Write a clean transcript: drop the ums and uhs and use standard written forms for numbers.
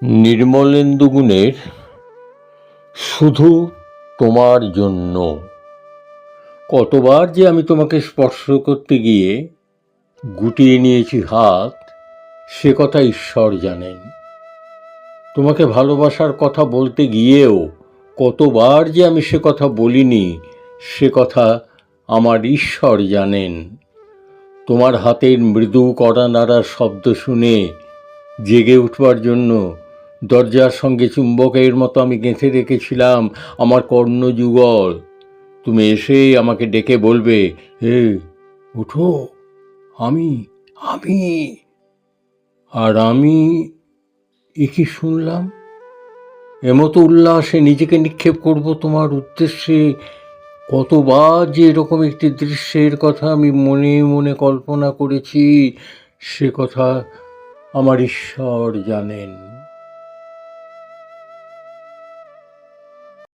নির্মলেন্দু গুণের শুধু তোমার জন্য। কতবার যে আমি তোমাকে স্পর্শ করতে গিয়ে গুটিয়ে নিয়েছি হাত, সে কথা ঈশ্বর জানেন। তোমাকে ভালোবাসার কথা বলতে গিয়েও কতবার যে আমি সে কথা বলিনি, সে কথা আমার ঈশ্বর জানেন। তোমার হাতের মৃদু কড়া নাড়ার শব্দ শুনে জেগে উঠবার জন্য দরজার সঙ্গে চুম্বকের মতো আমি গেঁথে রেখেছিলাম আমার কর্ণযুগল। তুমি এসে আমাকে ডেকে বলবে, হে উঠো, আমি আমি আর আমি এ কি শুনলাম? এমতো উল্লাসে নিজেকে নিক্ষেপ করব তোমার উদ্দেশ্যে। কতবার যে এরকম একটি দৃশ্যের কথা আমি মনে মনে কল্পনা করেছি, সে কথা আমার ঈশ্বর জানেন।